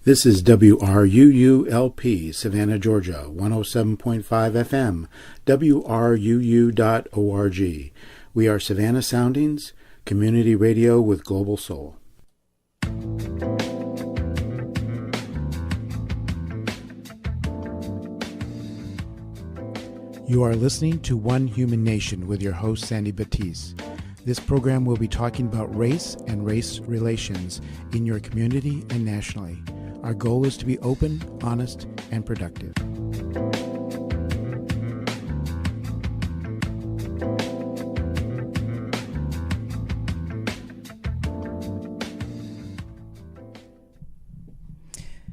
This is WRUULP, Savannah, Georgia, 107.5 FM, WRUU.org. We are Savannah Soundings, community radio with global soul. You are listening to One Human Nation with your host, Sandy Batiste. This program will be talking about race and race relations in your community and nationally. Our goal is to be open, honest, and productive.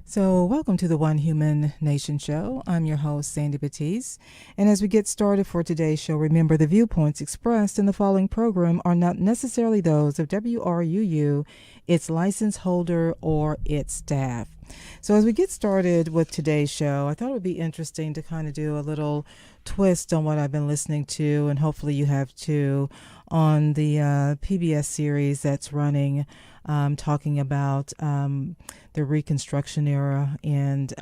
So welcome to the One Human Nation show. I'm your host, Sandy Batiste. And as we get started for today's show, remember the viewpoints expressed in the following program are not necessarily those of WRUU, its license holder, or its staff. So as we get started with today's show, I thought it would be interesting to kind of do a little twist on what I've been listening to, and hopefully you have too, on the PBS series that's running, talking about the Reconstruction era, and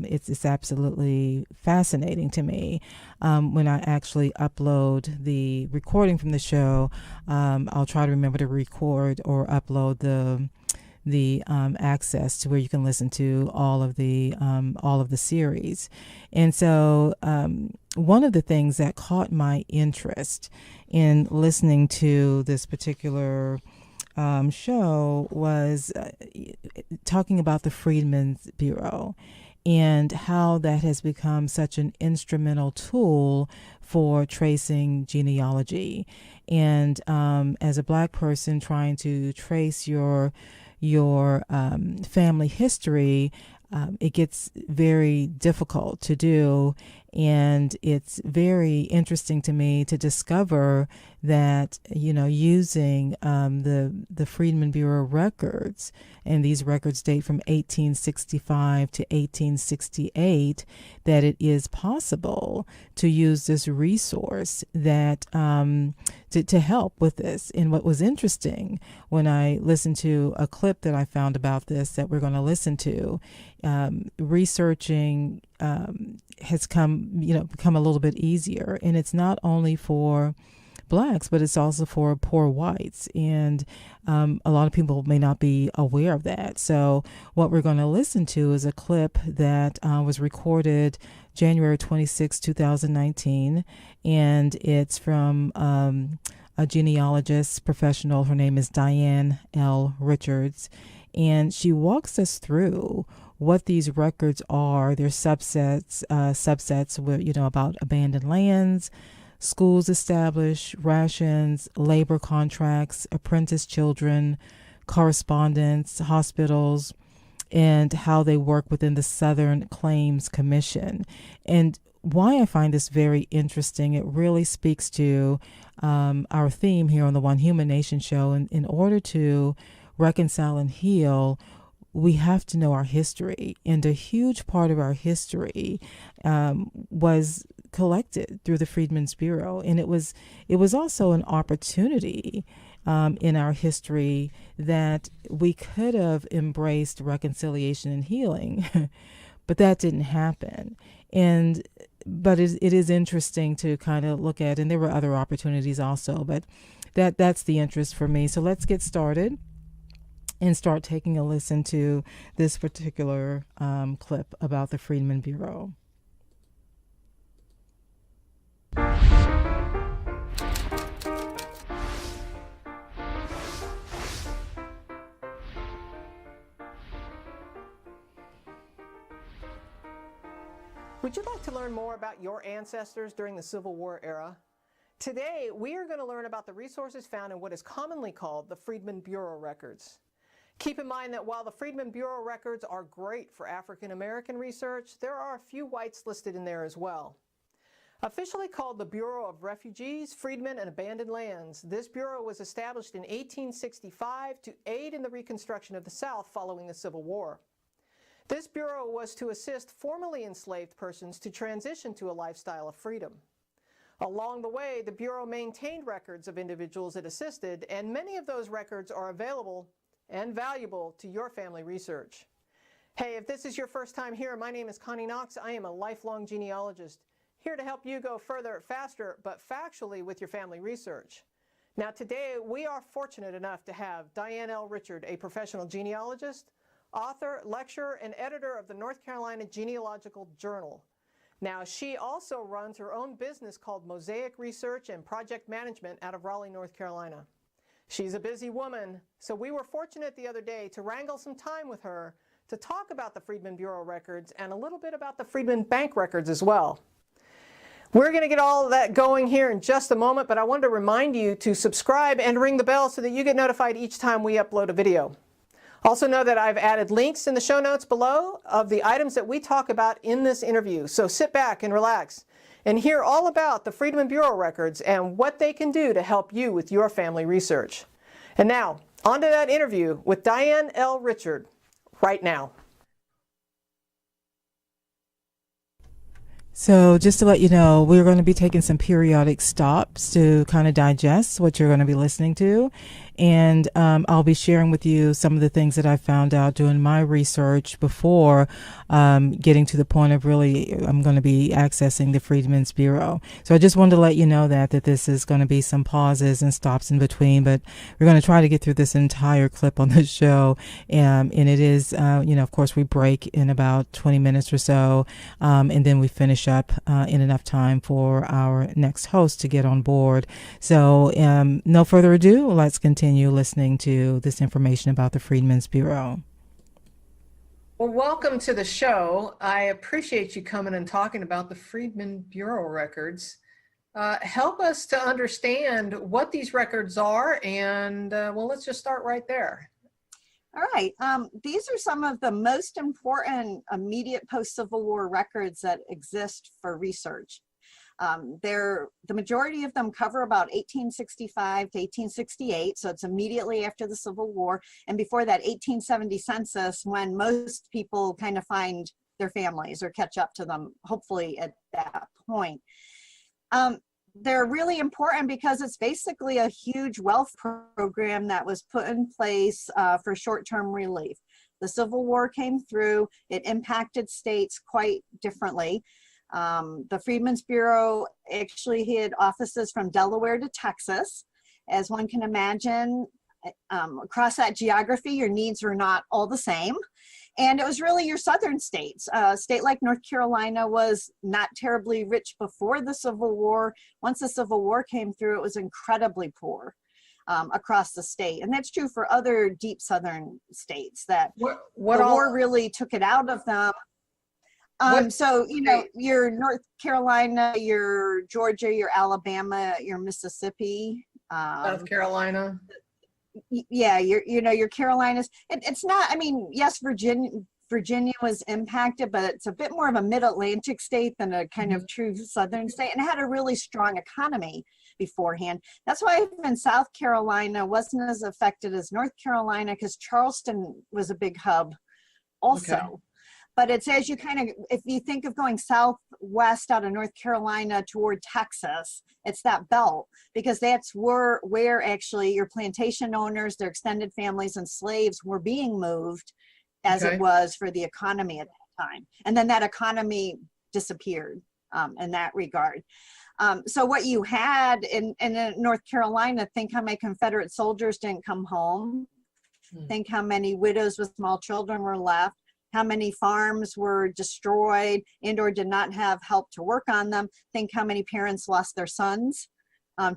it's absolutely fascinating to me. When I actually upload the recording from the show, I'll try to remember to record or upload the access to where you can listen to all of the series. And so one of the things that caught my interest in listening to this particular show was talking about the Freedman Bureau and how that has become such an instrumental tool for tracing genealogy. And as a Black person trying to trace your family history, it gets very difficult to do, and it's very interesting to me to discover that, using the Freedman Bureau records, and these records date from 1865 to 1868, that it is possible to use this resource that to help with this. And what was interesting when I listened to a clip that I found about this that we're going to listen to, researching has become a little bit easier, and it's not only for Blacks, but it's also for poor whites, and a lot of people may not be aware of that. So what we're going to listen to is a clip that was recorded January 26, 2019, and it's from a genealogist professional. Her name is Diane L. Richards, and she walks us through what these records are, their subsets with, about abandoned lands, schools established, rations, labor contracts, apprentice children, correspondence, hospitals, and how they work within the Southern Claims Commission. And why I find this very interesting, it really speaks to our theme here on the One Human Nation show. And in order to reconcile and heal, we have to know our history, and a huge part of our history was collected through the Freedmen's Bureau, and it was also an opportunity in our history that we could have embraced reconciliation and healing, but that didn't happen. But it is interesting to kind of look at, and there were other opportunities also, but that's the interest for me. So let's get started and start taking a listen to this particular clip about the Freedman Bureau. Would you like to learn more about your ancestors during the Civil War era? Today, we are going to learn about the resources found in what is commonly called the Freedman Bureau records. Keep in mind that while the Freedman Bureau records are great for African American research, there are a few whites listed in there as well. Officially called the Bureau of Refugees, Freedmen, and Abandoned Lands, this bureau was established in 1865 to aid in the reconstruction of the South following the Civil War. This bureau was to assist formerly enslaved persons to transition to a lifestyle of freedom. Along the way, the bureau maintained records of individuals it assisted, and many of those records are available and valuable to your family research. Hey, if this is your first time here, my name is Connie Knox. I am a lifelong genealogist, here to help you go further, faster, but factually with your family research. Now today, we are fortunate enough to have Diane L. Richard, a professional genealogist, author, lecturer, and editor of the North Carolina Genealogical Journal. Now, she also runs her own business called Mosaic Research and Project Management out of Raleigh, North Carolina. She's a busy woman, so we were fortunate the other day to wrangle some time with her to talk about the Freedman Bureau records and a little bit about the Freedman Bank records as well. We're going to get all of that going here in just a moment, but I wanted to remind you to subscribe and ring the bell so that you get notified each time we upload a video. Also know that I've added links in the show notes below of the items that we talk about in this interview, so sit back and relax and hear all about the Freedman Bureau records and what they can do to help you with your family research. And now, on to that interview with Diane L. Richard. Right now. So just to let you know, we're going to be taking some periodic stops to kind of digest what you're going to be listening to. And I'll be sharing with you some of the things that I found out doing my research before getting to the point of really I'm going to be accessing the Freedmen's Bureau. So I just wanted to let you know that this is going to be some pauses and stops in between, but we're going to try to get through this entire clip on the show. And it is, of course, we break in about 20 minutes or so, and then we finish up in enough time for our next host to get on board. So no further ado, let's continue listening to this information about the Freedmen's Bureau. Well, welcome to the show. I appreciate you coming and talking about the Freedman Bureau records. Help us to understand what these records are, and well, let's just start right there. All right. These are some of the most important immediate post-Civil War records that exist for research. The majority of them cover about 1865 to 1868, so it's immediately after the Civil War, and before that 1870 census, when most people kind of find their families or catch up to them, hopefully at that point. They're really important because it's basically a huge wealth program that was put in place for short-term relief. The Civil War came through, it impacted states quite differently. The Freedmen's Bureau actually had offices from Delaware to Texas. As one can imagine, across that geography, your needs were not all the same. And it was really your southern states. A state like North Carolina was not terribly rich before the Civil War. Once the Civil War came through, it was incredibly poor across the state. And that's true for other deep southern states that the war really took it out of them. So, your North Carolina, your Georgia, your Alabama, your Mississippi. South Carolina. Yeah, your Carolinas. It's not, yes, Virginia was impacted, but it's a bit more of a mid-Atlantic state than a kind of true southern state, and it had a really strong economy beforehand. That's why even South Carolina wasn't as affected as North Carolina, because Charleston was a big hub also. Okay. But it's as you if you think of going southwest out of North Carolina toward Texas, it's that belt, because that's where actually your plantation owners, their extended families, and slaves were being moved as it was for the economy at that time. And then that economy disappeared in that regard. So what you had in North Carolina, think how many Confederate soldiers didn't come home. Think how many widows with small children were left. How many farms were destroyed and or did not have help to work on them. Think how many parents lost their sons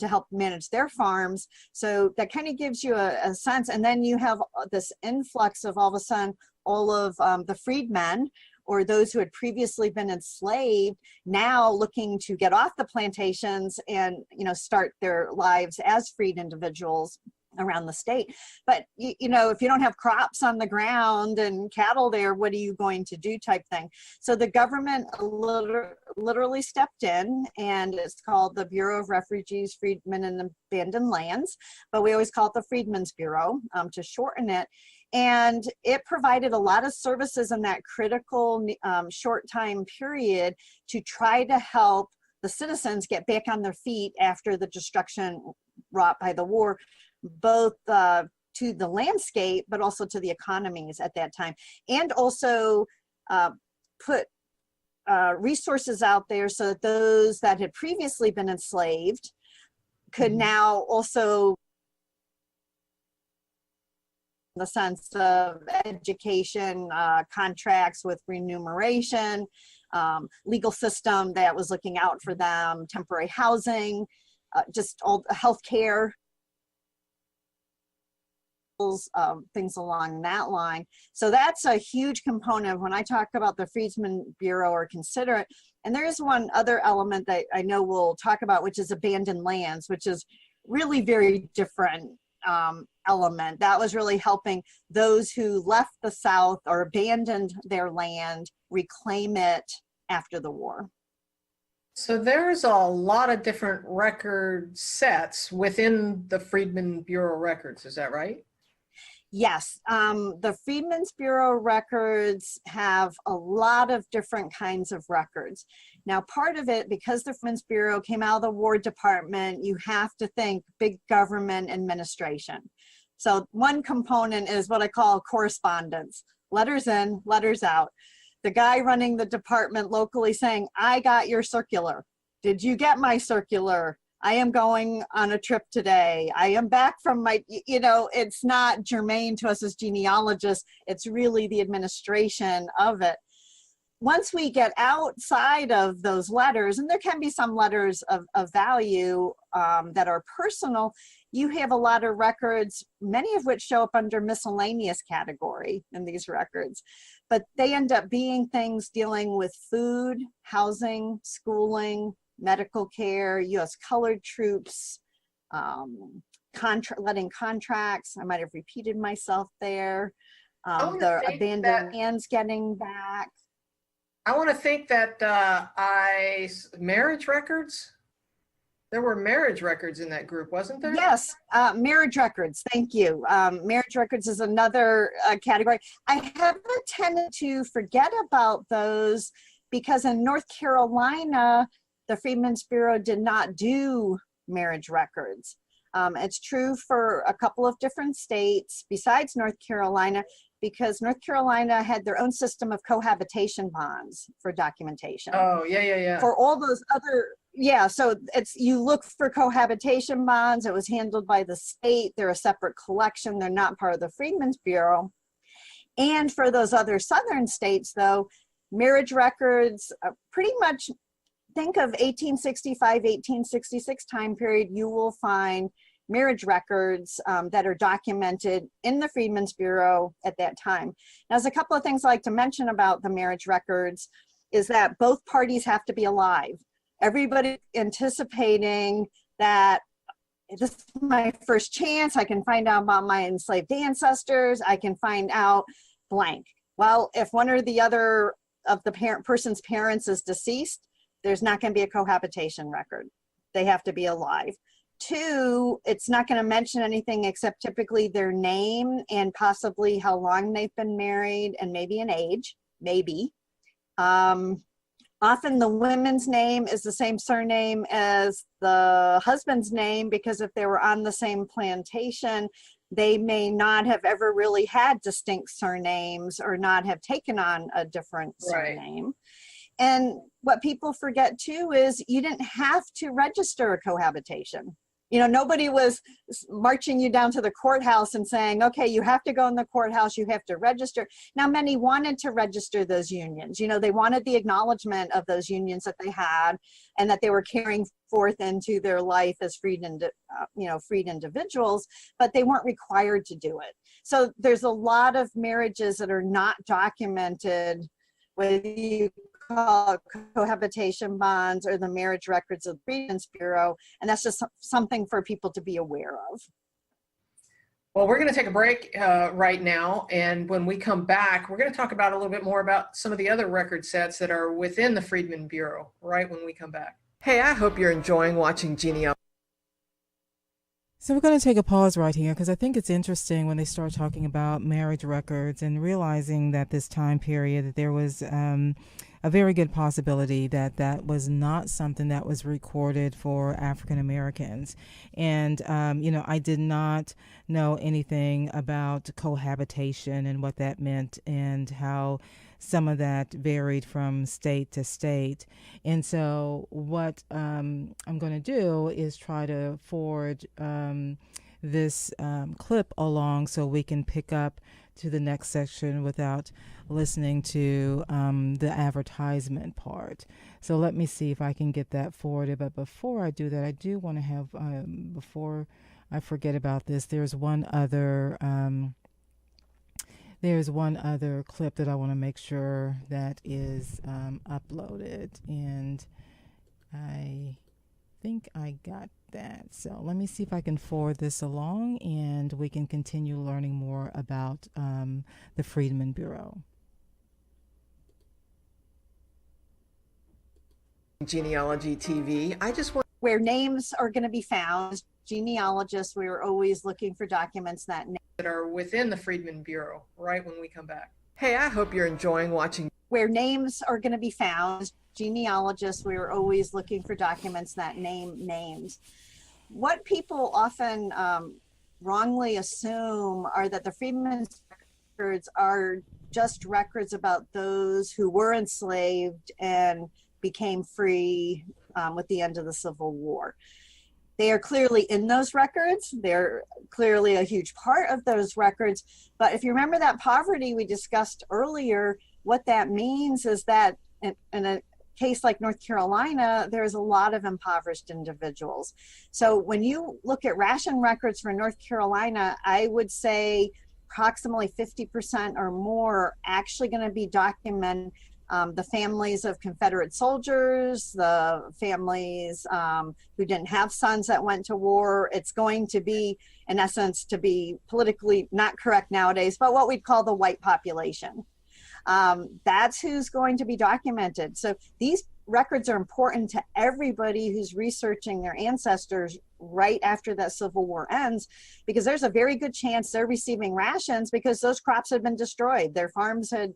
to help manage their farms. So that kind of gives you a sense. And then you have this influx of all of a sudden, all of the freedmen, or those who had previously been enslaved, now looking to get off the plantations and start their lives as freed individuals around the state. But if you don't have crops on the ground and cattle there, what are you going to do, type thing. So the government literally stepped in, and it's called the Bureau of Refugees, Freedmen, and Abandoned Lands, but we always call it the Freedmen's Bureau to shorten it. And it provided a lot of services in that critical short time period to try to help the citizens get back on their feet after the destruction wrought by the war, both to the landscape, but also to the economies at that time, and also put resources out there so that those that had previously been enslaved could now also, in the sense of education, contracts with remuneration, legal system that was looking out for them, temporary housing, just all healthcare, things along that line. So that's a huge component when I talk about the Freedman Bureau or consider it. And there is one other element that I know we'll talk about, which is abandoned lands, which is really very different element. That was really helping those who left the South or abandoned their land reclaim it after the war. So there's a lot of different record sets within the Freedman Bureau records, is that right? Yes, the Freedmen's Bureau records have a lot of different kinds of records. Now, part of it, because the Freedmen's Bureau came out of the War Department, you have to think big government administration. So one component is what I call correspondence, letters in, letters out. The guy running the department locally saying, I got your circular. Did you get my circular? I am going on a trip today. I am back from my, it's not germane to us as genealogists. It's really the administration of it. Once we get outside of those letters, and there can be some letters of value that are personal, you have a lot of records, many of which show up under miscellaneous category in these records, but they end up being things dealing with food, housing, schooling, medical care, U.S. colored troops, letting contracts. I might have repeated myself there. The abandoned lands getting back. I want to think that marriage records. There were marriage records in that group, wasn't there? Yes, marriage records. Thank you. Marriage records is another category. I have a tendency to forget about those because in North Carolina, the Freedmen's Bureau did not do marriage records. It's true for a couple of different states besides North Carolina, because North Carolina had their own system of cohabitation bonds for documentation. Oh, yeah. For all those other, so you look for cohabitation bonds. It was handled by the state. They're a separate collection. They're not part of the Freedmen's Bureau. And for those other southern states, though, marriage records pretty much, think of 1865, 1866 time period, you will find marriage records that are documented in the Freedmen's Bureau at that time. Now, there's a couple of things I like to mention about the marriage records is that both parties have to be alive. Everybody anticipating that this is my first chance, I can find out about my enslaved ancestors, I can find out blank. Well, if one or the other of the person's parents is deceased, there's not going to be a cohabitation record. They have to be alive. 2, it's not going to mention anything except typically their name and possibly how long they've been married and maybe an age, maybe. Often the woman's name is the same surname as the husband's name because if they were on the same plantation, they may not have ever really had distinct surnames or not have taken on a different surname. Right. And what people forget too is you didn't have to register a cohabitation. Nobody was marching you down to the courthouse and saying, okay, you have to go in the courthouse, you have to register. Now, many wanted to register those unions. They wanted the acknowledgement of those unions that they had and that they were carrying forth into their life as freed individuals, but they weren't required to do it. So there's a lot of marriages that are not documented, whether you call it cohabitation bonds or the marriage records of the Freedmen's Bureau, and that's just something for people to be aware of. Well, we're going to take a break right now, and when we come back, we're going to talk about a little bit more about some of the other record sets that are within the Freedman Bureau, right when we come back. Hey, I hope you're enjoying watching Genealogy. So we're going to take a pause right here because I think it's interesting when they start talking about marriage records and realizing that this time period that there was a very good possibility that that was not something that was recorded for African Americans. And, I did not know anything about cohabitation and what that meant and how some of that varied from state to state. And so what I'm going to do is try to forward this clip along so we can pick up to the next section without listening to the advertisement part. So let me see if I can get that forwarded. But before I do that, I do want to have, before I forget about this, there's one other clip that I want to make sure that is uploaded, and I think I got that. So let me see if I can forward this along, and we can continue learning more about the Freedman Bureau. Genealogy TV. I just want Where names are going to be found. Genealogists, we are always looking for documents that are within the Freedman Bureau right when we come back. Hey, I hope you're enjoying watching. Where names are going to be found. Genealogists, we are always looking for documents that name names. What people often wrongly assume are that the Freedman records are just records about those who were enslaved and became free with the end of the Civil War. They are clearly in those records. They're clearly a huge part of those records. But if you remember that poverty we discussed earlier, what that means is that in a case like North Carolina, there's a lot of impoverished individuals. So when you look at ration records for North Carolina, I would say approximately 50% or more are actually going to be documented. The families of Confederate soldiers, the families who didn't have sons that went to war. It's going to be, in essence, to be politically not correct nowadays, but what we'd call the white population. That's who's going to be documented. So these records are important to everybody who's researching their ancestors right after that Civil War ends, because there's a very good chance they're receiving rations because those crops had been destroyed. Their farms had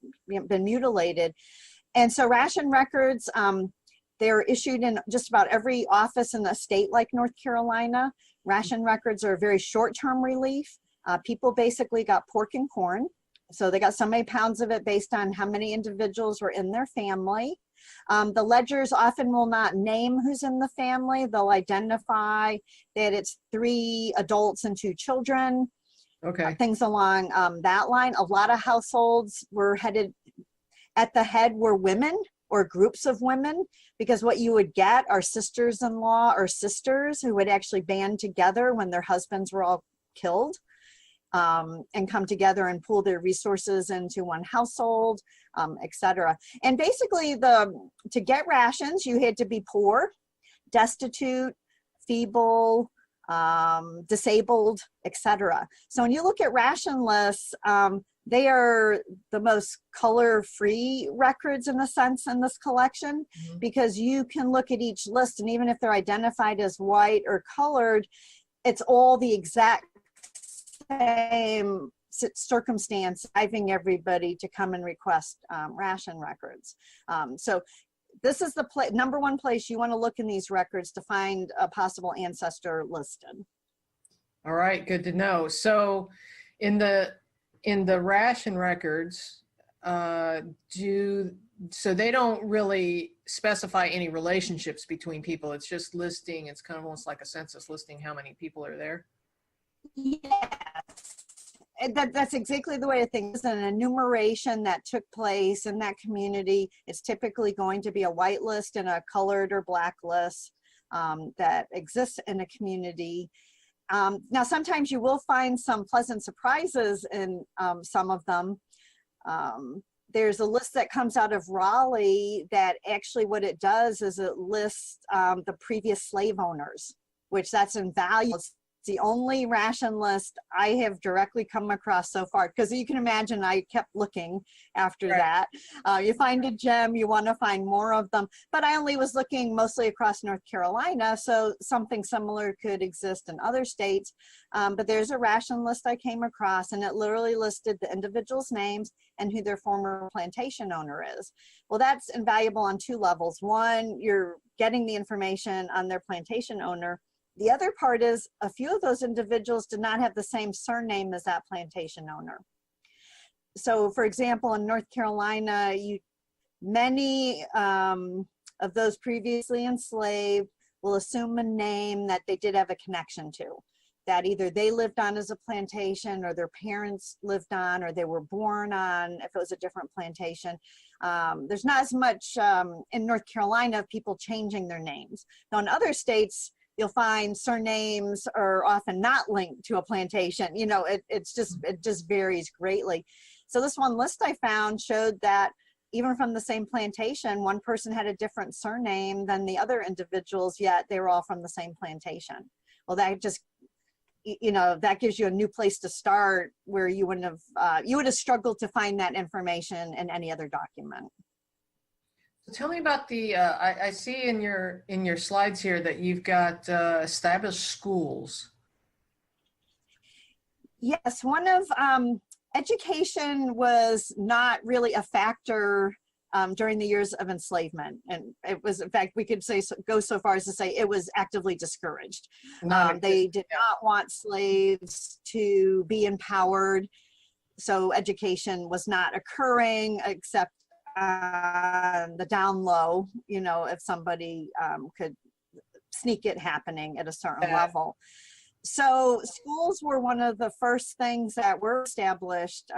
been mutilated. And so ration records, they're issued in just about every office in the state like North Carolina. Ration records are a very short-term relief. People basically got pork and corn. So they got so many pounds of it based on how many individuals were in their family. The ledgers often will not name who's in the family. They'll identify that it's 3 adults and 2 children. Okay. Things along that line. A lot of households were headed, at the head were women or groups of women, because what you would get are sisters-in-law or sisters who would actually band together when their husbands were all killed. And come together and pool their resources into one household, etc. And basically, to get rations, you had to be poor, destitute, feeble, disabled, etc. So when you look at ration lists, they are the most color-free records in a sense in this collection, because you can look at each list, and even if they're identified as white or colored, it's all the exact same circumstance driving everybody to come and request ration records. So this is the number one place you want to look in these records to find a possible ancestor listed. All right, good to know. So in the ration records, so they don't really specify any relationships between people. It's just listing. It's kind of almost like a census listing how many people are there. Yes, that's exactly the way to think. It's an enumeration that took place in that community. It's typically going to be a white list and a colored or black list that exists in a community. Now, sometimes you will find some pleasant surprises in some of them. There's a list that comes out of Raleigh that actually what it does is it lists the previous slave owners, which that's invaluable the only ration list I have directly come across so far, because you can imagine I kept looking after that. You find a gem, you want to find more of them, but I only was looking mostly across North Carolina, so something similar could exist in other states. But there's a ration list I came across, and it literally listed the individual's names and who their former plantation owner is. Well, that's invaluable on two levels. One, you're getting the information on their plantation owner. The other part is a few of those individuals did not have the same surname as that plantation owner. So for example, in North Carolina, many of those previously enslaved will assume a name that they did have a connection to, that either they lived on as a plantation or their parents lived on or they were born on if it was a different plantation. There's not as much in North Carolina of people changing their names. Now in other states, you'll find surnames are often not linked to a plantation. You know, it just varies greatly. So this one list I found showed that even from the same plantation, one person had a different surname than the other individuals, yet they were all from the same plantation. Well, that just, you know, that gives you a new place to start where you wouldn't have, you would have struggled to find that information in any other document. So tell me about the, I see in your slides here that you've got established schools. Yes, one of, education was not really a factor during the years of enslavement. And it was, in fact, we could say, go so far as to say it was actively discouraged. They did not want slaves to be empowered. So education was not occurring except the down low, you know, if somebody could sneak it happening at a certain level. So schools were one of the first things that were established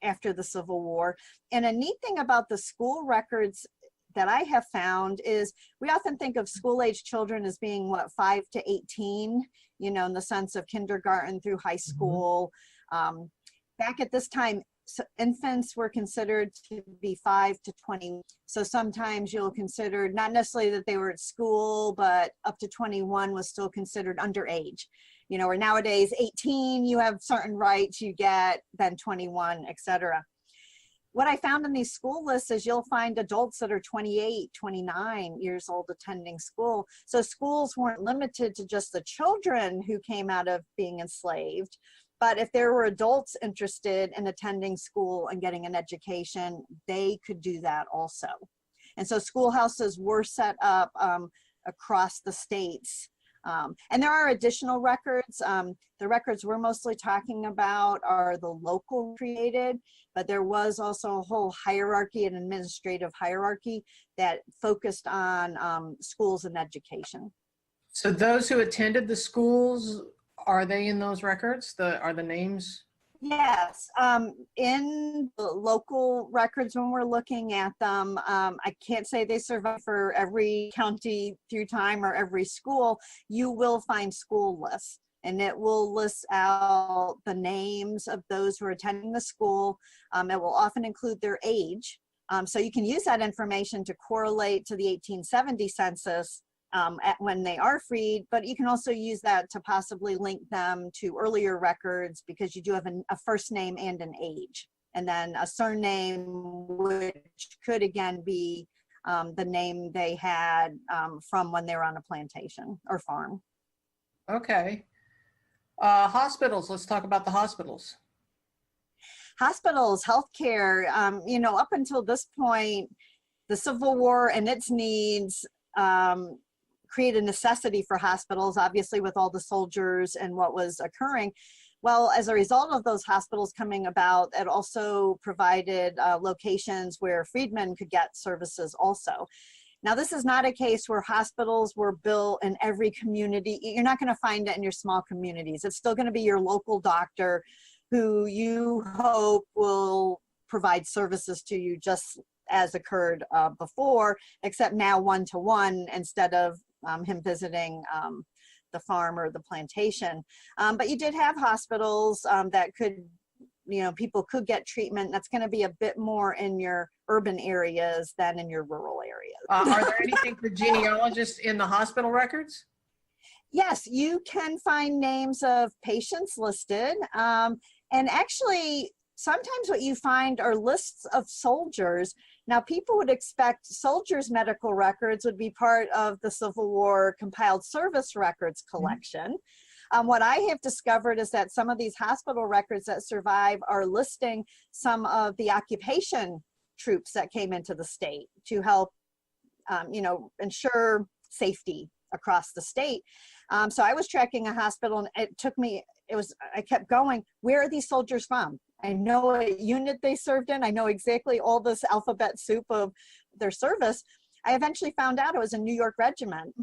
after the Civil War. And a neat thing about the school records that I have found is we often think of school-age children as being, what, 5 to 18, you know, in the sense of kindergarten through high school. Back at this time, infants were considered to be 5 to 20. So sometimes you'll consider not necessarily that they were at school, but up to 21 was still considered underage. You know, or nowadays 18, you have certain rights you get, then 21, etc. What I found in these school lists is you'll find adults that are 28, 29 years old attending school. So schools weren't limited to just the children who came out of being enslaved. But if there were adults interested in attending school and getting an education, they could do that also. And so schoolhouses were set up across the states. And there are additional records. The records we're mostly talking about are the local created, but there was also a whole hierarchy, an administrative hierarchy that focused on schools and education. So those who attended the schools, are they in those records? Are the names? Yes, in the local records when we're looking at them, I can't say they survive for every county through time or every school. You will find school lists, and it will list out the names of those who are attending the school. It will often include their age. So you can use that information to correlate to the 1870 census when they are freed, but you can also use that to possibly link them to earlier records because you do have a first name and an age, and then a surname, which could again be the name they had from when they were on a plantation or farm. Okay. Hospitals, let's talk about the hospitals. Hospitals, healthcare, you know, up until this point, the Civil War and its needs create a necessity for hospitals, obviously with all the soldiers and what was occurring. Well, as a result of those hospitals coming about, it also provided locations where freedmen could get services also. Now, this is not a case where hospitals were built in every community. You're not going to find it in your small communities. It's still going to be your local doctor who you hope will provide services to you just as occurred before, except now one-to-one instead of him visiting the farm or the plantation. But you did have hospitals that could, you know, people could get treatment. That's going to be a bit more in your urban areas than in your rural areas. Are there anything for genealogists in the hospital records? Yes, you can find names of patients listed. And actually, sometimes what you find are lists of soldiers. Now, people would expect soldiers' medical records would be part of the Civil War compiled service records collection. What I have discovered is that some of these hospital records that survive are listing some of the occupation troops that came into the state to help, ensure safety across the state. So I was tracking a hospital, and I kept going, where are these soldiers from? I know what unit they served in. I know exactly all this alphabet soup of their service. I eventually found out it was a New York regiment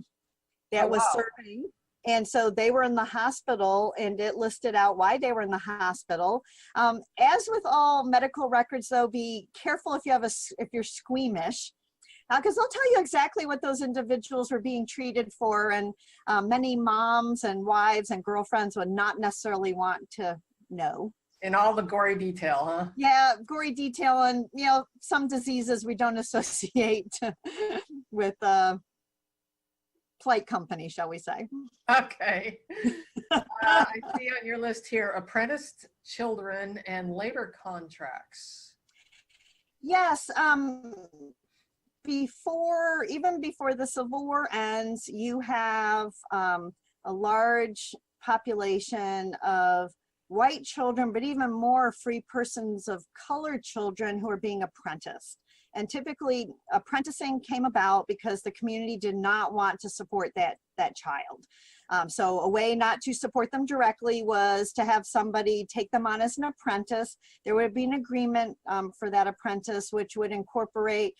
that was serving. And so they were in the hospital, and it listed out why they were in the hospital. As with all medical records, though, be careful if you're squeamish, because they'll tell you exactly what those individuals were being treated for. And many moms and wives and girlfriends would not necessarily want to know. In all the gory detail, huh? Yeah, gory detail, and some diseases we don't associate with flight company, shall we say. Okay. I see on your list here, apprenticed children and labor contracts. Yes, even before the Civil War ends, you have a large population of white children, but even more free persons of colored children who are being apprenticed. And typically apprenticing came about because the community did not want to support that child. So a way not to support them directly was to have somebody take them on as an apprentice. There would be an agreement for that apprentice, which would incorporate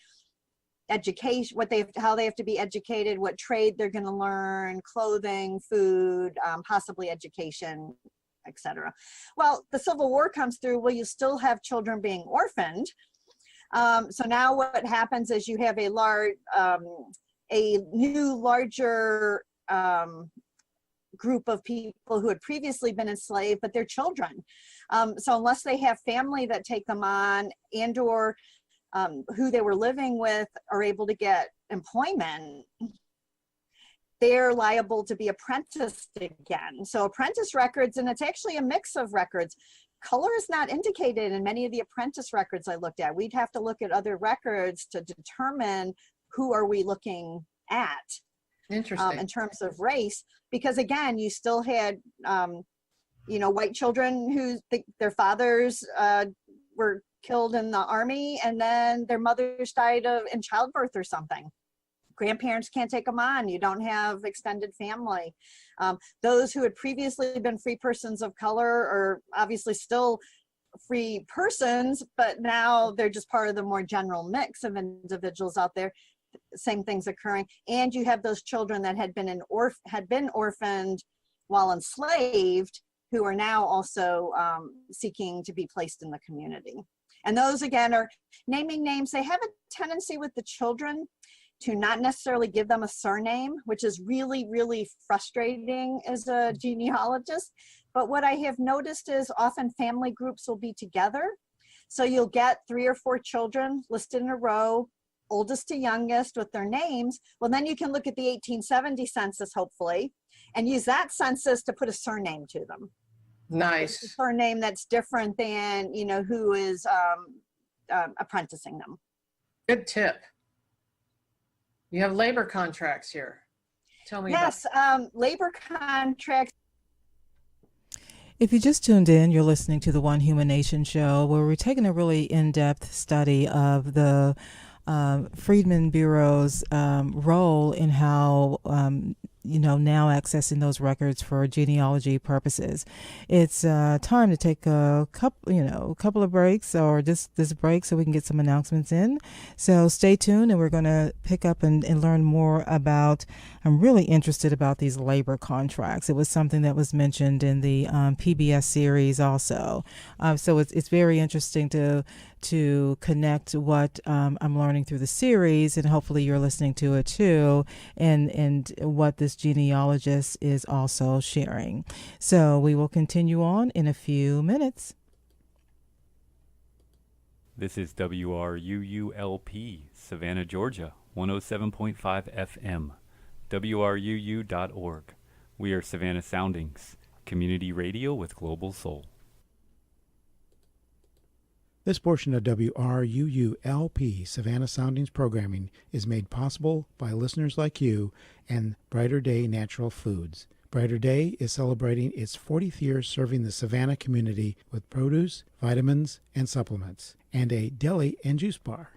education, how they have to be educated, what trade they're going to learn, clothing, food, possibly education, etc. Well, the Civil War comes through. Well, you still have children being orphaned. So now what happens is you have a new, larger group of people who had previously been enslaved, but they're children. So unless they have family that take them on, and or who they were living with are able to get employment, they're liable to be apprenticed again. So apprentice records, and it's actually a mix of records. Color is not indicated in many of the apprentice records I looked at. We'd have to look at other records to determine who are we looking at. Interesting. In terms of race, because again, you still had, white children who their fathers were killed in the army, and then their mothers died in childbirth or something. Grandparents can't take them on. You don't have extended family. Those who had previously been free persons of color are obviously still free persons, but now they're just part of the more general mix of individuals out there. Same things occurring. And you have those children that had been orphaned while enslaved, who are now also seeking to be placed in the community. And those, again, are naming names. They have a tendency with the children to not necessarily give them a surname, which is really, really frustrating as a genealogist. But what I have noticed is often family groups will be together. So you'll get 3 or 4 children listed in a row, oldest to youngest, with their names. Well, then you can look at the 1870 census, hopefully, and use that census to put a surname to them. Nice. A surname that's different than, who is apprenticing them. Good tip. You have labor contracts here. Tell me about labor contracts. If you just tuned in, you're listening to the One Human Nation show, where we're taking a really in-depth study of the Freedman Bureau's role in how now accessing those records for genealogy purposes. It's time to take a couple of breaks, or just this break, so we can get some announcements in. So stay tuned, and we're going to pick up and learn more about. I'm really interested about these labor contracts. It was something that was mentioned in the PBS series also. So it's very interesting to connect what I'm learning through the series, and hopefully you're listening to it too, and what this genealogist is also sharing. So we will continue on in a few minutes. This is WRUULP, Savannah, Georgia, 107.5 FM, WRUU.org. We are Savannah Soundings, community radio with global soul. This portion of WRUU-LP Savannah Soundings programming is made possible by listeners like you and Brighter Day Natural Foods. Brighter Day is celebrating its 40th year serving the Savannah community with produce, vitamins, and supplements, and a deli and juice bar.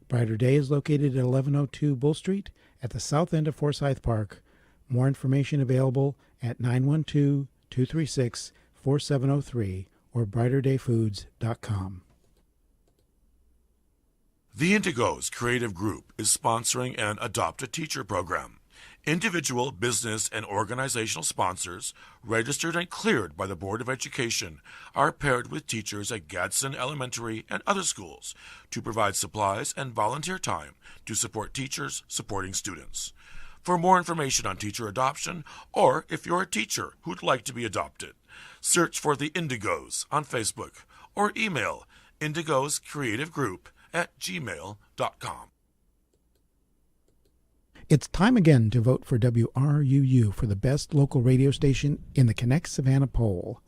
Brighter Day is located at 1102 Bull Street at the south end of Forsyth Park. More information available at 912-236-4703 or brighterdayfoods.com. The Indigos Creative Group is sponsoring an Adopt a Teacher program. Individual, business, and organizational sponsors, registered and cleared by the Board of Education, are paired with teachers at Gadsden Elementary and other schools to provide supplies and volunteer time to support teachers supporting students. For more information on teacher adoption, or if you're a teacher who'd like to be adopted, search for the Indigos on Facebook or email indigoscreativegroup@gmail.com. It's time again to vote for WRUU for the best local radio station in the Connect Savannah poll.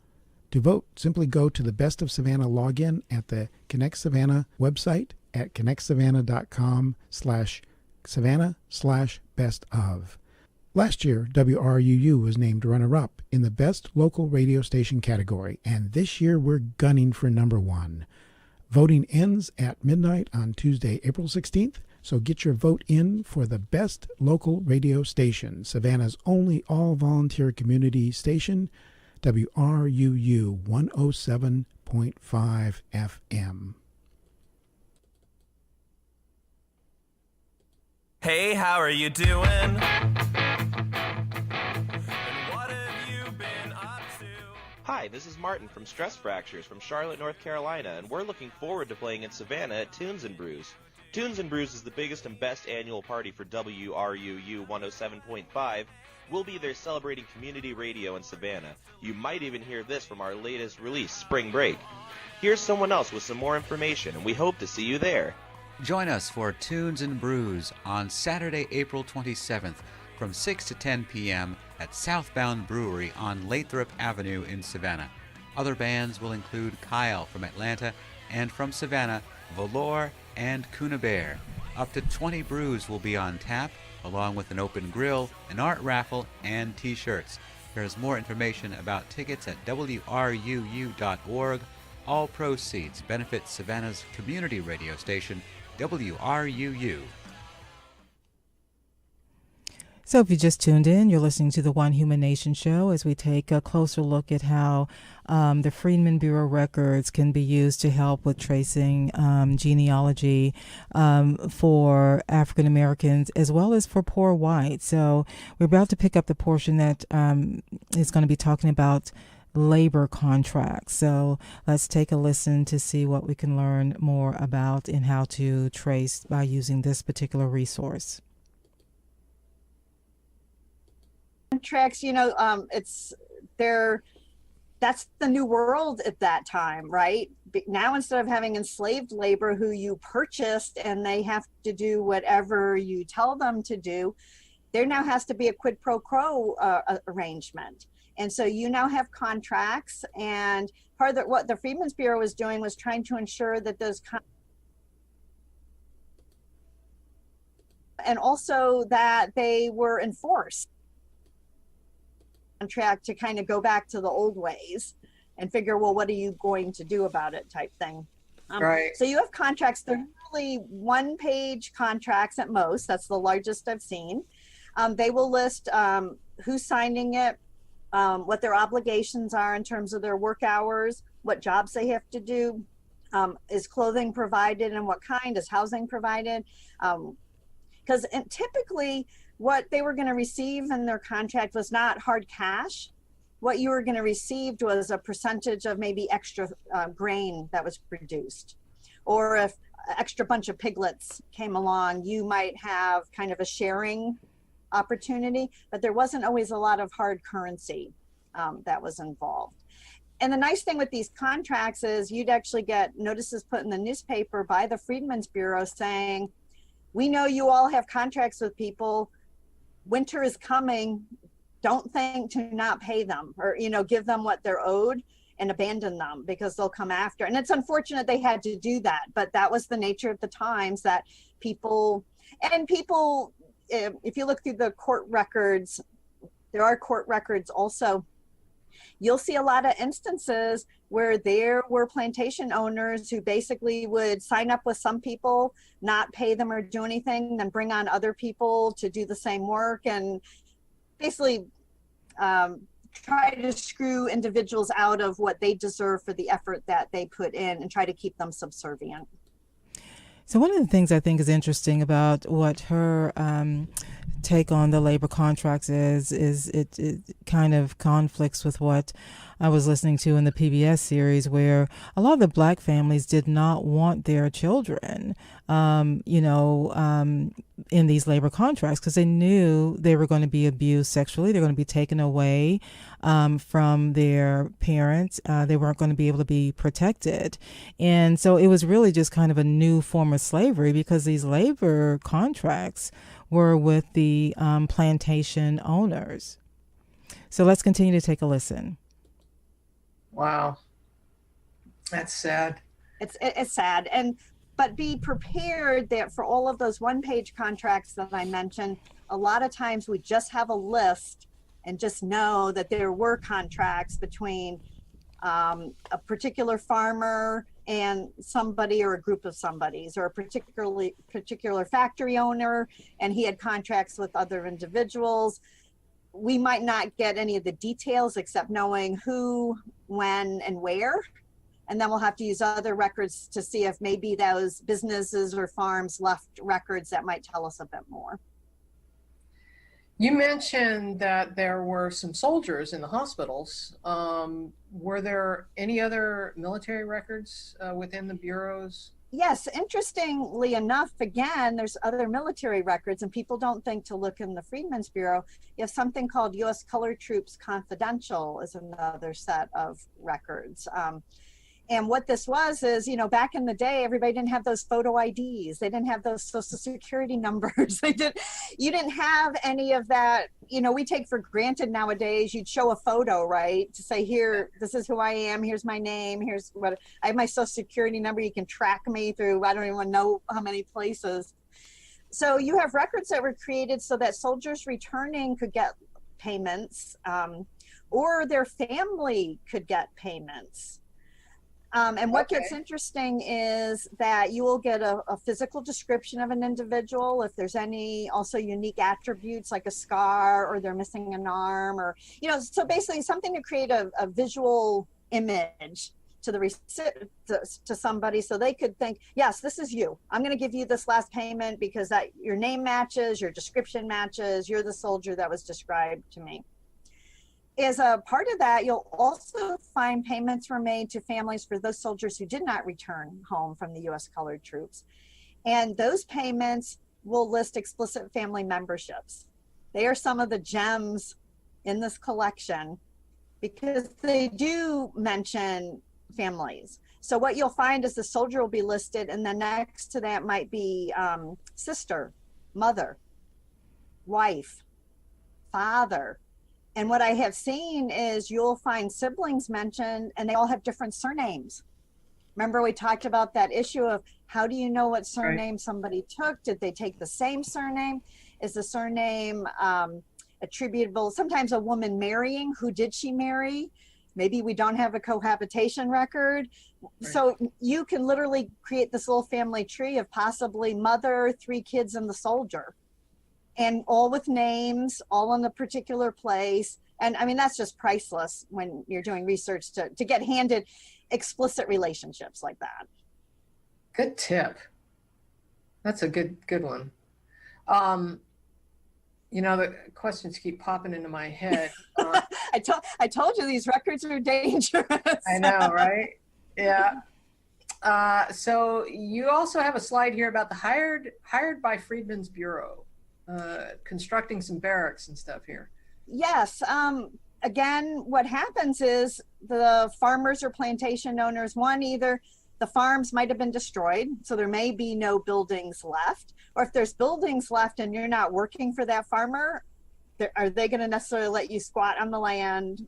To vote, simply go to the Best of Savannah login at the Connect Savannah website at connectsavannah.com/Savannah/best-of. Last year, WRUU was named runner-up in the Best Local Radio Station category, and this year we're gunning for number 1. Voting ends at midnight on Tuesday, April 16th, so get your vote in for the best local radio station, Savannah's only all-volunteer community station, WRUU 107.5 FM. Hey, how are you doing? And what have you been up to? Hi, this is Martin from Stress Fractures from Charlotte, North Carolina, and we're looking forward to playing in Savannah at Tunes and Brews. Tunes and Brews is the biggest and best annual party for WRUU 107.5. We'll be there celebrating community radio in Savannah. You might even hear this from our latest release, Spring Break. Here's someone else with some more information, and we hope to see you there. Join us for Tunes and Brews on Saturday, April 27th from 6 to 10 p.m. at Southbound Brewery on Lathrop Avenue in Savannah. Other bands will include Kyle from Atlanta and from Savannah, Valor and Kuna Bear. Up to 20 brews will be on tap, along with an open grill, an art raffle, and t-shirts. There's more information about tickets at wruu.org. All proceeds benefit Savannah's community radio station, WRUU. So if you just tuned in, you're listening to the One Human Nation show as we take a closer look at how the Freedman Bureau records can be used to help with tracing genealogy for African Americans as well as for poor whites. So we're about to pick up the portion that is going to be talking about labor contracts. So let's take a listen to see what we can learn more about and how to trace by using this particular resource. Contracts, it's there. That's the new world at that time, right? Now, instead of having enslaved labor who you purchased and they have to do whatever you tell them to do, there now has to be a quid pro quo arrangement. And so you now have contracts, and part of what the Freedmen's Bureau was doing was trying to ensure that those and also that they were enforced. Contract to kind of go back to the old ways and figure, well, what are you going to do about it type thing. Right. So you have contracts. They're really one-page contracts at most. That's the largest I've seen. They will list who's signing it, what their obligations are in terms of their work hours, what jobs they have to do, is clothing provided and what kind, is housing provided. Because typically what they were going to receive in their contract was not hard cash. What you were going to receive was a percentage of maybe extra grain that was produced. Or if an extra bunch of piglets came along, you might have kind of a sharing opportunity, but there wasn't always a lot of hard currency that was involved. And the nice thing with these contracts is you'd actually get notices put in the newspaper by the Freedmen's Bureau saying, we know you all have contracts with people. Winter is coming. don't think to not pay them or, give them what they're owed and abandon them because they'll come after. And it's unfortunate they had to do that, but that was the nature of the times that people, if you look through the court records, there are court records also, you'll see a lot of instances where there were plantation owners who basically would sign up with some people, not pay them or do anything, then bring on other people to do the same work and basically try to screw individuals out of what they deserve for the effort that they put in and try to keep them subservient. So one of the things I think is interesting about what her take on the labor contracts is it kind of conflicts with what I was listening to in the PBS series, where a lot of the black families did not want their children, in these labor contracts because they knew they were going to be abused sexually. They're going to be taken away from their parents. They weren't going to be able to be protected. And so it was really just kind of a new form of slavery because these labor contracts were with the plantation owners. So let's continue to take a listen. Wow. That's sad. It's sad. But be prepared that for all of those one-page contracts that I mentioned, a lot of times we just have a list and just know that there were contracts between a particular farmer and somebody or a group of somebodies, or a particular factory owner, and he had contracts with other individuals. We might not get any of the details except knowing who, when, and where. And then we'll have to use other records to see if maybe those businesses or farms left records that might tell us a bit more. You mentioned that there were some soldiers in the hospitals. Were there any other military records within the bureaus? Yes, interestingly enough, again, there's other military records, and people don't think to look in the Freedmen's Bureau. You have something called U.S. Colored Troops Confidential is another set of records. And what this was is, back in the day, everybody didn't have those photo IDs. They didn't have those social security numbers. You didn't have any of that. We take for granted nowadays, you'd show a photo, right? To say, here, this is who I am. Here's my name. Here's what I have, my social security number. You can track me through, I don't even know how many places. So you have records that were created so that soldiers returning could get payments, or their family could get payments. And what gets interesting is that you will get a physical description of an individual, if there's any also unique attributes like a scar or they're missing an arm, or, so basically something to create a visual image to to somebody so they could think, yes, this is you. I'm going to give you this last payment because that your name matches, your description matches, you're the soldier that was described to me. As a part of that, you'll also find payments were made to families for those soldiers who did not return home from the U.S. Colored Troops. And those payments will list explicit family memberships. They are some of the gems in this collection because they do mention families. So what you'll find is the soldier will be listed, and then next to that might be sister, mother, wife, father. And what I have seen is you'll find siblings mentioned and they all have different surnames. Remember we talked about that issue of how do you know what surname somebody took? Did they take the same surname? Is the surname attributable? Sometimes a woman marrying, who did she marry? Maybe we don't have a cohabitation record. Right. So you can literally create this little family tree of possibly mother, 3 kids, and the soldier. And all with names, all in a particular place. And I mean, that's just priceless when you're doing research to get handed explicit relationships like that. Good tip. That's a good one. The questions keep popping into my head. I told you these records are dangerous. I know, right? Yeah. So you also have a slide here about the hired by Freedmen's Bureau. Constructing some barracks and stuff here. Yes. Again, what happens is the farmers or plantation owners, either the farms might have been destroyed, so there may be no buildings left, or if there's buildings left and you're not working for that farmer, are they going to necessarily let you squat on the land?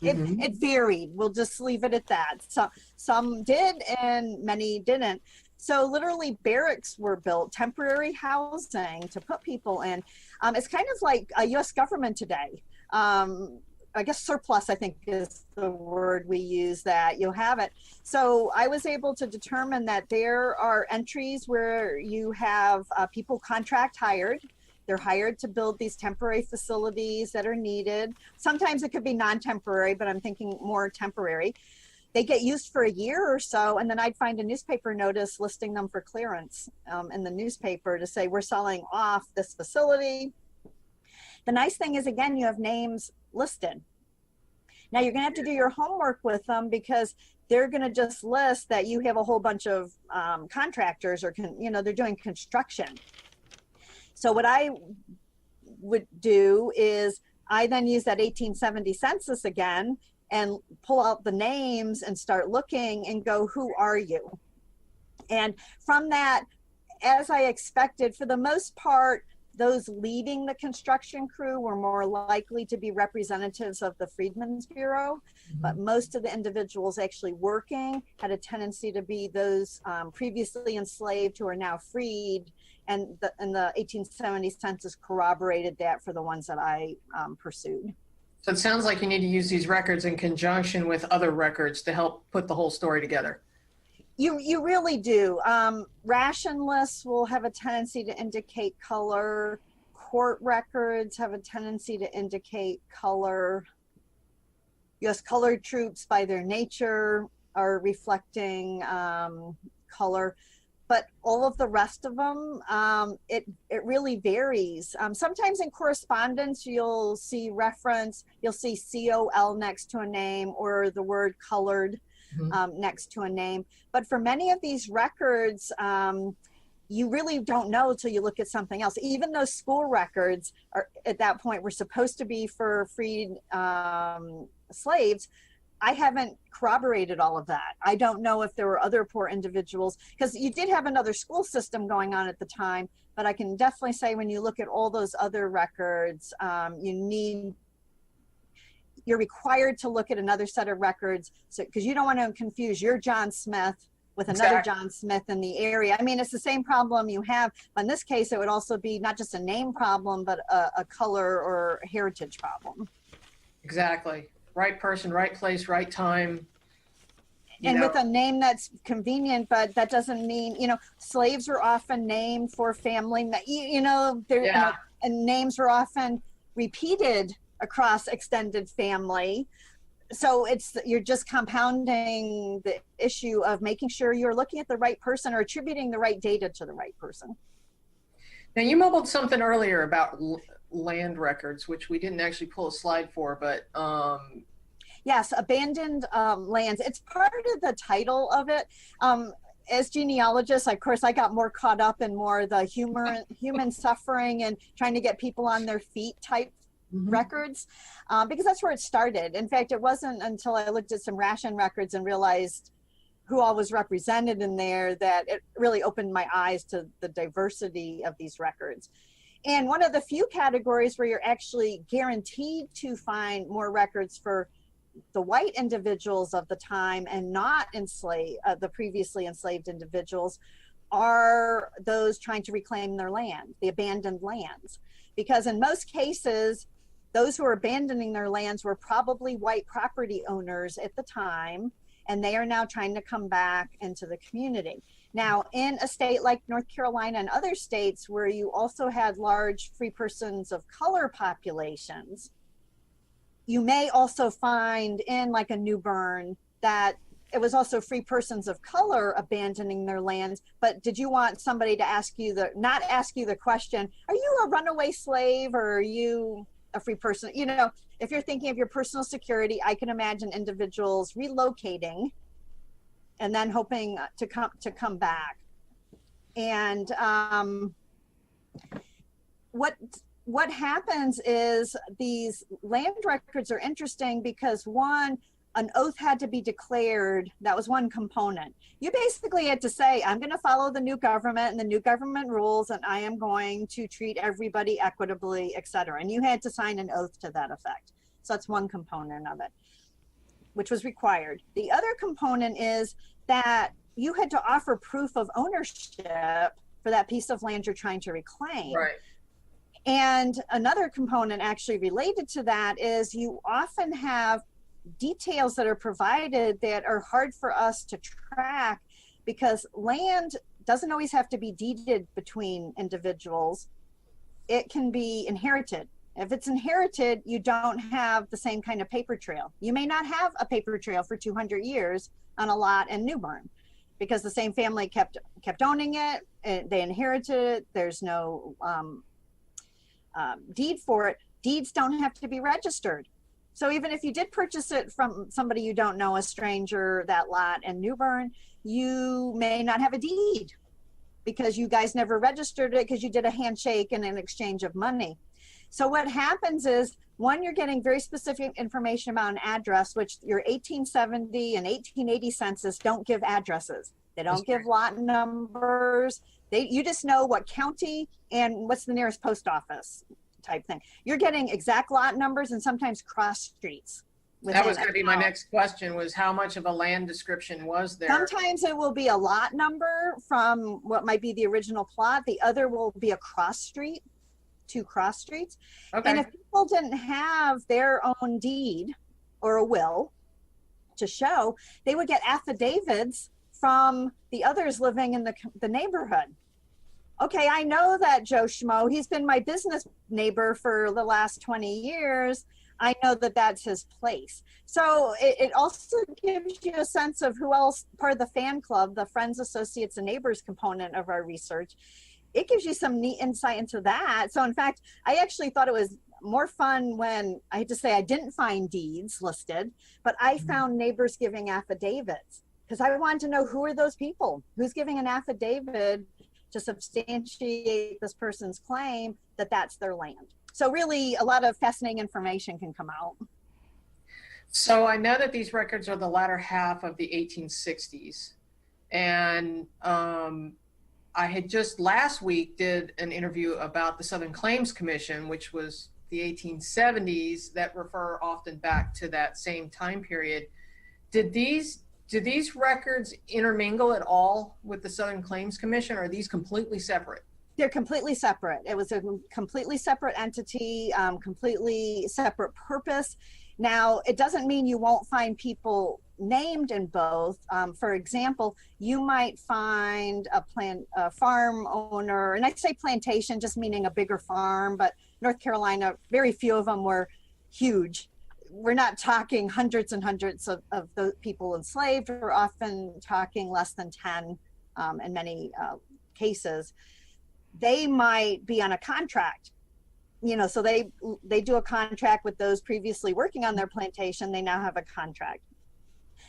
It varied. We'll just leave it at that. So some did and many didn't. So literally barracks were built, temporary housing to put people in. It's kind of like a U.S. government today. I guess surplus, I think, is the word we use, that you'll have it. So I was able to determine that there are entries where you have people contract hired. They're hired to build these temporary facilities that are needed. Sometimes it could be non-temporary, but I'm thinking more temporary. They get used for a year or so, and then I'd find a newspaper notice listing them for clearance in the newspaper to say, we're selling off this facility. The nice thing is, again, you have names listed. Now you're going to have to do your homework with them, because they're going to just list that you have a whole bunch of contractors, or they're doing construction. So what I would do is I then use that 1870 census again and pull out the names and start looking and go, who are you? And from that, as I expected, for the most part, those leading the construction crew were more likely to be representatives of the Freedmen's Bureau, but most of the individuals actually working had a tendency to be those previously enslaved who are now freed, and the 1870 census corroborated that for the ones that I pursued. So it sounds like you need to use these records in conjunction with other records to help put the whole story together. You really do. Ration lists will have a tendency to indicate color. Court records have a tendency to indicate color. U.S. colored troops, by their nature, are reflecting color. But all of the rest of them, it really varies. Sometimes in correspondence, you'll see reference, you'll see COL next to a name, or the word colored next to a name. But for many of these records, you really don't know until you look at something else. Even those school records are, at that point, were supposed to be for freed slaves. I haven't corroborated all of that. I don't know if there were other poor individuals, because you did have another school system going on at the time, but I can definitely say when you look at all those other records, you're required to look at another set of records, because you don't want to confuse your John Smith with another John Smith in the area. I mean, it's the same problem you have, but in this case, it would also be not just a name problem, but a color or heritage problem. Exactly. Right person, right place, right time. And with a name that's convenient, but that doesn't mean, slaves were often named for family, and names were often repeated across extended family. So you're just compounding the issue of making sure you're looking at the right person or attributing the right data to the right person. Now, you mumbled something earlier about land records, which we didn't actually pull a slide for, but yes, abandoned lands. It's part of the title of it. As genealogists, of course, I got more caught up in more the human suffering and trying to get people on their feet type records, because that's where it started. In fact, it wasn't until I looked at some ration records and realized who all was represented in there that it really opened my eyes to the diversity of these records. And one of the few categories where you're actually guaranteed to find more records for the white individuals of the time and not the previously enslaved individuals are those trying to reclaim their land, the abandoned lands. Because in most cases, those who are abandoning their lands were probably white property owners at the time, and they are now trying to come back into the community. Now, in a state like North Carolina and other states where you also had large free persons of color populations, you may also find in like a New Bern that it was also free persons of color abandoning their lands. But did you want somebody to not ask you the question, are you a runaway slave or are you a free person? If you're thinking of your personal security, I can imagine individuals relocating and then hoping to come back. And what happens is these land records are interesting because, one, an oath had to be declared. That was one component. You basically had to say, I'm going to follow the new government and the new government rules, and I am going to treat everybody equitably, et cetera. And you had to sign an oath to that effect. So that's one component of it, which was required. The other component is that you had to offer proof of ownership for that piece of land you're trying to reclaim. Right. And another component actually related to that is you often have details that are provided that are hard for us to track, because land doesn't always have to be deeded between individuals. It can be inherited. If it's inherited, you don't have the same kind of paper trail. You may not have a paper trail for 200 years on a lot in New Bern, because the same family kept owning it. They inherited it. There's no deed for it. Deeds don't have to be registered. So even if you did purchase it from somebody you don't know, a stranger, that lot in New Bern, you may not have a deed because you guys never registered it, because you did a handshake and an exchange of money. So what happens is, one, you're getting very specific information about an address, which your 1870 and 1880 census don't give addresses. They don't give lot numbers. You just know what county and what's the nearest post office type thing. You're getting exact lot numbers and sometimes cross streets. That was going to be my next question, was how much of a land description was there? Sometimes it will be a lot number from what might be the original plot. The other will be a cross street, 2 cross streets. Okay. And if people didn't have their own deed or a will to show, they would get affidavits from the others living in the neighborhood. Okay, I know that Joe Schmo, he's been my business neighbor for the last 20 years. I know that that's his place. So it also gives you a sense of who else, part of the fan club, the friends, associates, and neighbors component of our research. It gives you some neat insight into that. So in fact, I actually thought it was more fun when, I hate to say I didn't find deeds listed, but I found neighbors giving affidavits, because I wanted to know, who are those people? Who's giving an affidavit to substantiate this person's claim that that's their land? So really, a lot of fascinating information can come out. So I know that these records are the latter half of the 1860s. And I had just last week did an interview about the Southern Claims Commission, which was the 1870s, that refer often back to that same time period. Do these records intermingle at all with the Southern Claims Commission, or are these completely separate? They're completely separate. It was a completely separate entity, completely separate purpose. Now, it doesn't mean you won't find people named in both. For example, you might find a farm owner, and I say plantation just meaning a bigger farm, but North Carolina, very few of them were huge. We're not talking hundreds and hundreds of the people enslaved. We're often talking less than 10 in many cases. They might be on a contract, so they do a contract with those previously working on their plantation. They now have a contract.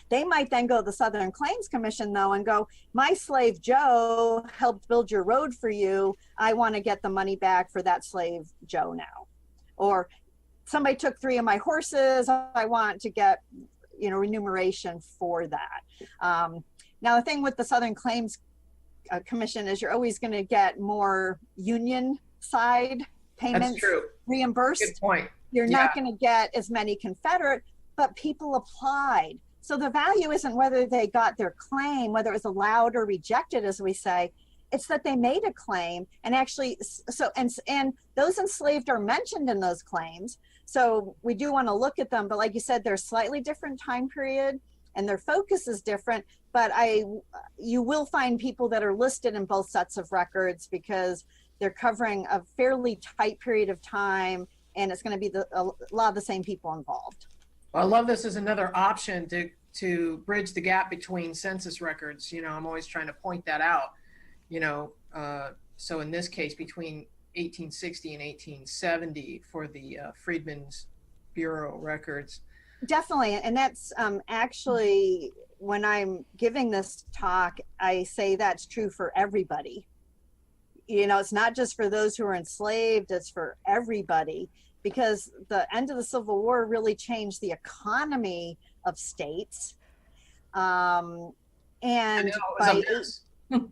They might then go to the Southern Claims Commission, though, and go, my slave Joe helped build your road for you. I want to get the money back for that slave Joe now. Or somebody took 3 of my horses. I want to get, remuneration for that. Now, the thing with the Southern Claims Commission is you're always going to get more union side payments reimbursed. Good point. You're not going to get as many Confederate, but people applied. So the value isn't whether they got their claim, whether it was allowed or rejected, as we say. It's that they made a claim, and actually, and those enslaved are mentioned in those claims. So we do want to look at them, but like you said, they're a slightly different time period, and their focus is different. But you will find people that are listed in both sets of records, because they're covering a fairly tight period of time, and it's going to be a lot of the same people involved. Well, I love this as another option to bridge the gap between census records. I'm always trying to point that out. So in this case, between 1860 and 1870 for the Freedman's Bureau records. Definitely. And that's actually, when I'm giving this talk, I say that's true for everybody. It's not just for those who are enslaved, it's for everybody, because the end of the Civil War really changed the economy of states. And it was a mess.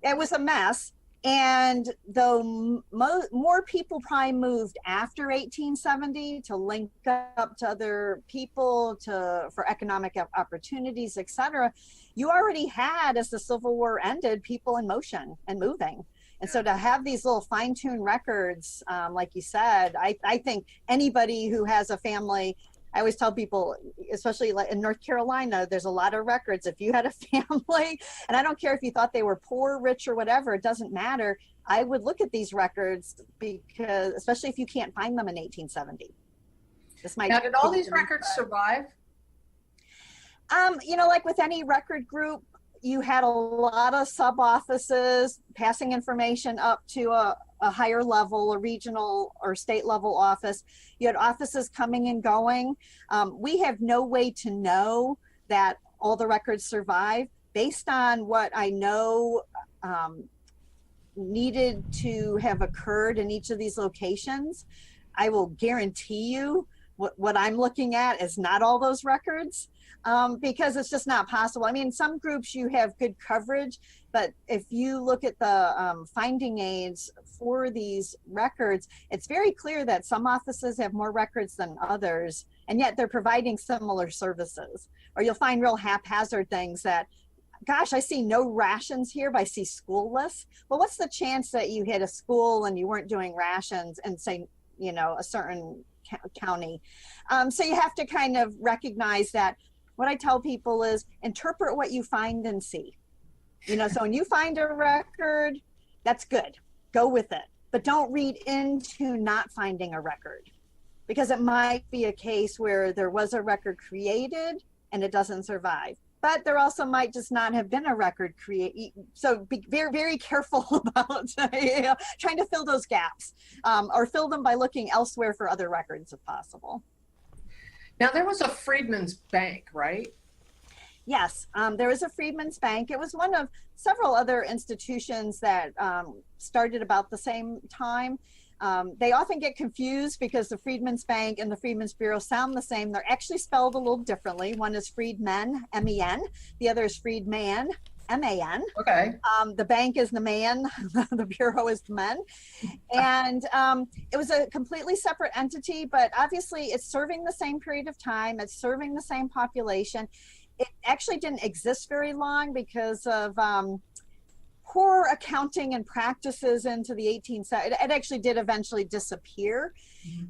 it was a mess. And though more people probably moved after 1870 to link up to other people, for economic opportunities, etc., you already had, as the Civil War ended, people in motion and moving. And so to have these little fine-tuned records, like you said, I think anybody who has a family, I always tell people, especially like in North Carolina, there's a lot of records. If you had a family, and I don't care if you thought they were poor, rich, or whatever, it doesn't matter. I would look at these records, because especially if you can't find them in 1870. Now, did all these records survive? Like with any record group, you had a lot of sub-offices passing information up to a higher level, a regional or state level office. You had offices coming and going. We have no way to know that all the records survive. Based on what I know needed to have occurred in each of these locations, I will guarantee you what I'm looking at is not all those records. Because it's just not possible. I mean, some groups you have good coverage, but if you look at the finding aids for these records, it's very clear that some offices have more records than others, and yet they're providing similar services. Or you'll find real haphazard things that, gosh, I see no rations here, but I see school lists. Well, what's the chance that you hit a school and you weren't doing rations and say, a certain county? So you have to kind of recognize that. What I tell people is interpret what you find and see. So when you find a record, that's good. Go with it. But don't read into not finding a record, because it might be a case where there was a record created and it doesn't survive. But there also might just not have been a record created. So be very, very careful about trying to fill those gaps, or fill them by looking elsewhere for other records if possible. Now, there was a Freedman's Bank, right? Yes, there was a Freedman's Bank. It was one of several other institutions that started about the same time. They often get confused because the Freedman's Bank and the Freedman's Bureau sound the same. They're actually spelled a little differently. One is Freedman, M-E-N. The other is Freedman, M-A-N. Okay. The bank is the man, the bureau is the men. And it was a completely separate entity, but obviously it's serving the same period of time. It's serving the same population. It actually didn't exist very long because of poor accounting and practices into the 1870s. It actually did eventually disappear. Mm-hmm.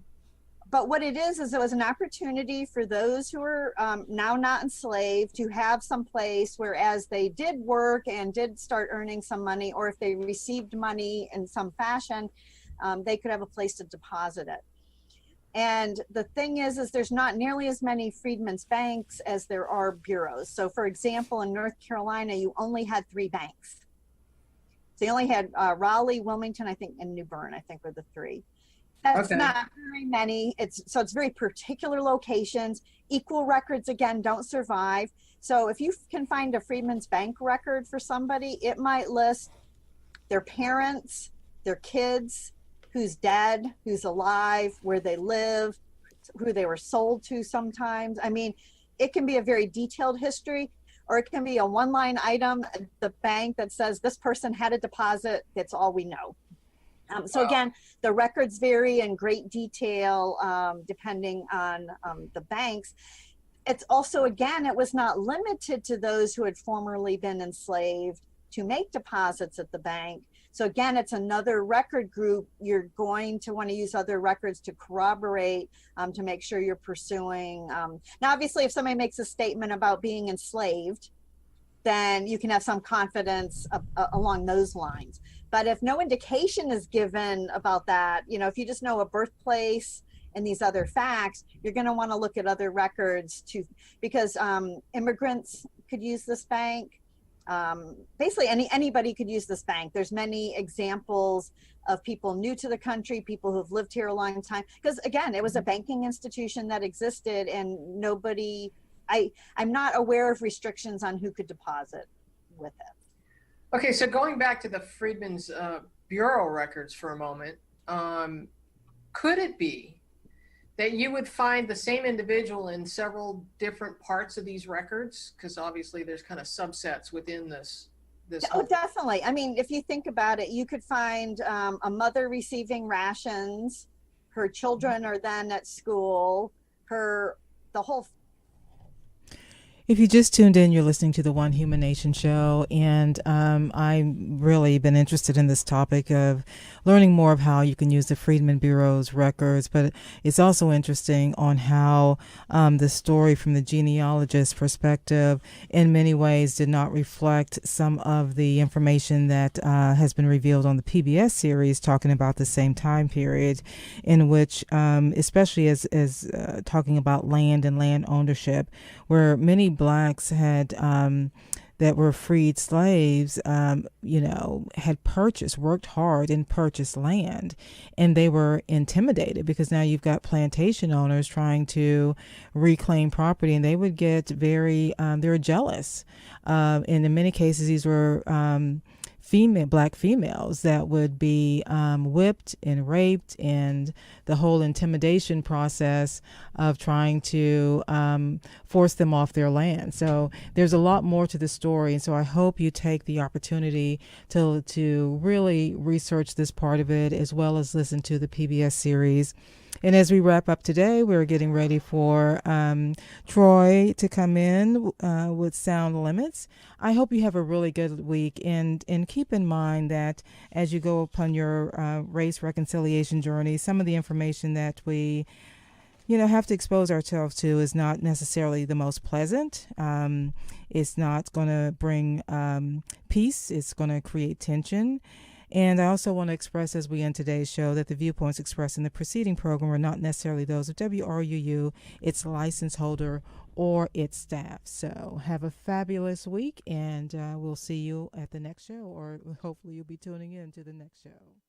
But what it is it was an opportunity for those who are now not enslaved to have some place where, as they did work and did start earning some money, or if they received money in some fashion, they could have a place to deposit it. And the thing is there's not nearly as many Freedmen's Banks as there are bureaus. So for example, in North Carolina, you only had 3 banks. So you only had Raleigh, Wilmington, I think, and New Bern, I think, were the 3. That's not very many. It's very particular locations. Equal records, again, don't survive. So if you can find a Freedman's Bank record for somebody, it might list their parents, their kids, who's dead, who's alive, where they live, who they were sold to sometimes. I mean, it can be a very detailed history, or it can be a one-line item at the bank that says this person had a deposit. That's all we know. So again, the records vary in great detail depending on the banks. It's also, again, it was not limited to those who had formerly been enslaved to make deposits at the bank. So again, it's another record group. You're going to want to use other records to corroborate, to make sure you're pursuing. Now, obviously, if somebody makes a statement about being enslaved, then you can have some confidence along those lines. But if no indication is given about that, if you just know a birthplace and these other facts, you're going to want to look at other records too, because immigrants could use this bank. Basically, anybody could use this bank. There's many examples of people new to the country, people who've lived here a long time. Because again, it was a banking institution that existed, and nobody. I'm not aware of restrictions on who could deposit with it. Okay, so going back to the Freedmen's Bureau records for a moment, could it be that you would find the same individual in several different parts of these records? Because obviously there's kind of subsets within this. Oh, definitely. I mean, if you think about it, you could find a mother receiving rations, her children are then at school, the whole. If you just tuned in, you're listening to the One Human Nation show, and I've really been interested in this topic of learning more of how you can use the Freedman Bureau's records, but it's also interesting on how the story from the genealogist's perspective in many ways did not reflect some of the information that has been revealed on the PBS series talking about the same time period, in which, especially as talking about land and land ownership, where many blacks had that were freed slaves, had worked hard and purchased land, and they were intimidated because now you've got plantation owners trying to reclaim property, and they would get they were jealous. And in many cases, these were black females that would be whipped and raped, and the whole intimidation process of trying to force them off their land. So there's a lot more to the story, and so I hope you take the opportunity to really research this part of it, as well as listen to the PBS series. And as we wrap up today, we're getting ready for Troy to come in with Sound Limits. I hope you have a really good week, and keep in mind that as you go upon your race reconciliation journey, some of the information that we have to expose ourselves to is not necessarily the most pleasant. It's not going to bring peace. It's going to create tension. And I also want to express, as we end today's show, that the viewpoints expressed in the preceding program are not necessarily those of WRUU, its license holder, or its staff. So have a fabulous week, and we'll see you at the next show, or hopefully you'll be tuning in to the next show.